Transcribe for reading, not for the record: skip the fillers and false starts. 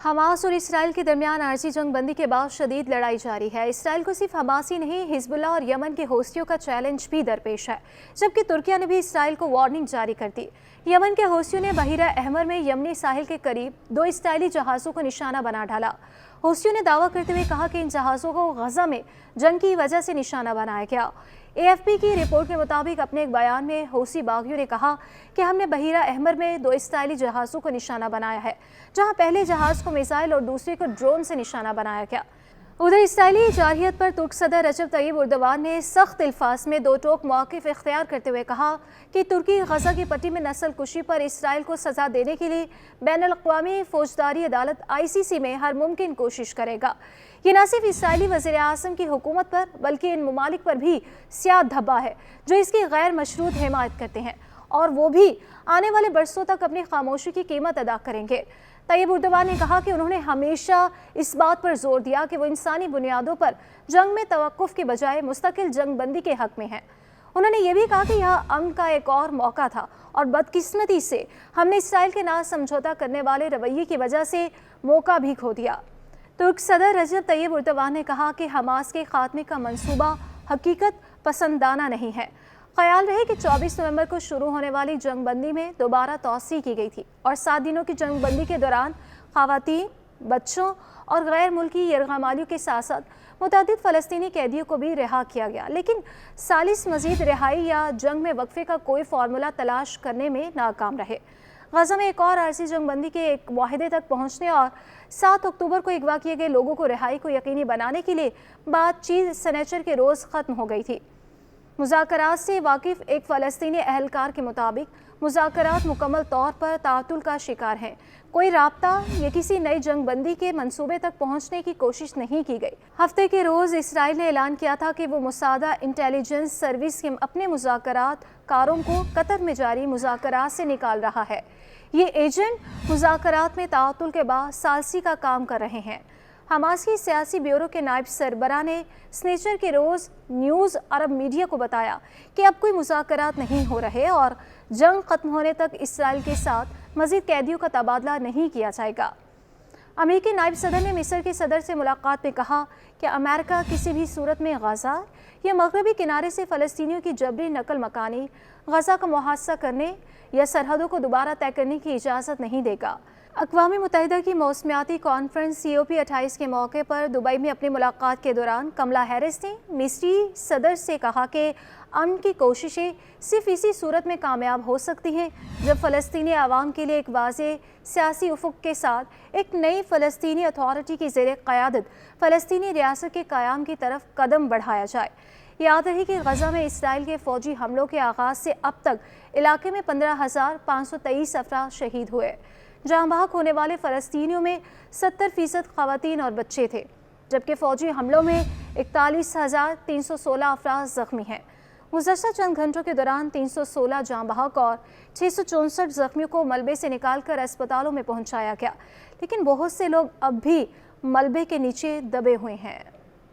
Hamas और Israel के दरमियान आरजी जंग बंदी के बाद शदीद लड़ाई जारी है। इसराइल को सिर्फ हमास ही नहीं, हिजबुल्लाह और यमन के हौसियों का चैलेंज भी दरपेश है, जबकि तुर्किया ने भी इसराइल को वार्निंग जारी कर दी। यमन के हौसियों ने बहिरा अहमर में यमनी साहिल के करीब 2 इसराइली जहाज़ों को निशाना बना डाला। हौसियों ने दावा करते हुए कहा कि इन जहाज़ों को गजा में जंग की वजह से निशाना बनाया गया। AFP की रिपोर्ट के मुताबिक अपने एक बयान में हौसी बागियों ने कहा कि हमने बहिरा अहमर में 2 इसराइली जहाज़ों को निशाना बनाया है, जहां पहले जहाज़ को मिसाइल और दूसरे को ड्रोन से निशाना बनाया गया। उधर इसराइली जारहियत पर तुर्क सदर रजब तय्यब एर्दोगान ने सख्त अल्फाज में 2 टोक मौक़िफ़ इख्तियार करते हुए कहा कि तुर्की गजा की पट्टी में नस्ल कुशी पर इसराइल को सज़ा देने के लिए बैनुल-अक़वामी फ़ौजदारी अदालत ICC में हर मुमकिन कोशिश करेगा। ये न सिर्फ इसराइली वज़ीर आज़म की हुकूमत पर बल्कि इन ममालिक पर भी स्याह धब्बा है जो इसकी गैर मशरूत हिमायत करते हैं, और वो भी आने वाले बरसों तक अपनी खामोशी की कीमत अदा करेंगे। तय्यब एर्दोगान ने कहा कि उन्होंने हमेशा इस बात पर जोर दिया कि वो इंसानी बुनियादों पर जंग में तवक्कुफ के बजाय मुस्तकिल जंग बंदी के हक में हैं। उन्होंने ये भी कहा कि यह अमन का एक और मौका था और बदकिस्मती से हमने इसराइल के ना समझौता करने वाले रवैये की वजह से मौका भी खो दिया। तुर्क सदर रजब तय्यब एर्दोगान ने कहा कि हमास के खात्मे का मंसूबा हकीकत पसंदाना नहीं है। ख्याल रहे कि 24 नवंबर को शुरू होने वाली जंग बंदी में दोबारा तौसी की गई थी और 7 दिनों की जंग बंदी के दौरान ख़वातीन, बच्चों और गैर मुल्की यरग़मालियों के साथ साथ मुतअद्दिद फ़लस्तीनी कैदियों को भी रिहा किया गया, लेकिन सालिस मज़ीद रिहाई या जंग में वक्फे का कोई फार्मूला तलाश करने में नाकाम रहे। गजा में एक और आरसी जंग बंदी के एक मुआहदे तक पहुँचने और 7 अक्टूबर को अगवा किए गए लोगों को रिहाई को यकीनी बनाने के लिए बातचीत सनीचर के रोज़ ख़त्म हो गई थी। मुज़ाकरात से वाकिफ़ एक फ़लस्तीनी अहलकार के मुताबिक मुज़ाकरात मुकम्मल तौर पर तातुल का शिकार हैं। कोई राब्ता या किसी नई जंग बंदी के मंसूबे तक पहुंचने की कोशिश नहीं की गई। हफ्ते के रोज़ इसराइल ने ऐलान किया था कि वो मुसादा इंटेलिजेंस सर्विस के अपने मुज़ाकरात कारों को कतर में जारी मुज़ाकरात से निकाल रहा है। ये एजेंट मुज़ाकरात में तातुल के बाद सालसी का काम कर रहे हैं। हमास की सियासी ब्यूरो के नायब सरबरा ने सनीचर के रोज़ न्यूज़ अरब मीडिया को बताया कि अब कोई मुज़ाकरात नहीं हो रहे और जंग ख़त्म होने तक इसराइल के साथ मज़ीद कैदियों का तबादला नहीं किया जाएगा। अमेरिकी नायब सदर ने मिस्र के सदर से मुलाकात में कहा कि अमेरिका किसी भी सूरत में गजा या मगरबी किनारे से फ़लस्तीनियों की जबरी नकल मकानी, गजा का मुहासा करने या सरहदों को दोबारा तय करने की इजाज़त नहीं देगा। अक़वाम मुत्तहिदा की मौसमियाती कॉन्फ्रेंस COP28 के मौके पर दुबई में अपनी मुलाकात के दौरान कमला हैरिस ने मिस्री सदर से कहा कि अमन की कोशिशें सिर्फ इसी सूरत में कामयाब हो सकती हैं जब फ़लस्तीनी आवाम के लिए एक वाज़ेह सियासी उफ़ुक़ के साथ एक नई फ़लस्तीनी अथॉरिटी की ज़ेर क़यादत फ़लस्तीनी रियासत के क़याम की तरफ कदम बढ़ाया जाए। याद रहे कि गजा में इसराइल के फ़ौजी हमलों के आगाज़ से अब तक इलाके में 15,523 अफराद शहीद हुए। जहाँ बहक होने वाले फ़लस्तीनियों में 70% ख़वातीन और बच्चे थे, जबकि फ़ौजी हमलों में 41,316 अफराद ज़ख्मी हैं। गुज़श्ता चंद घंटों के दौरान 316 जाँ बहक और 664 ज़ख्मियों को मलबे से निकालकर अस्पतालों में पहुँचाया गया, लेकिन बहुत से लोग अब भी मलबे के नीचे दबे हुए हैं।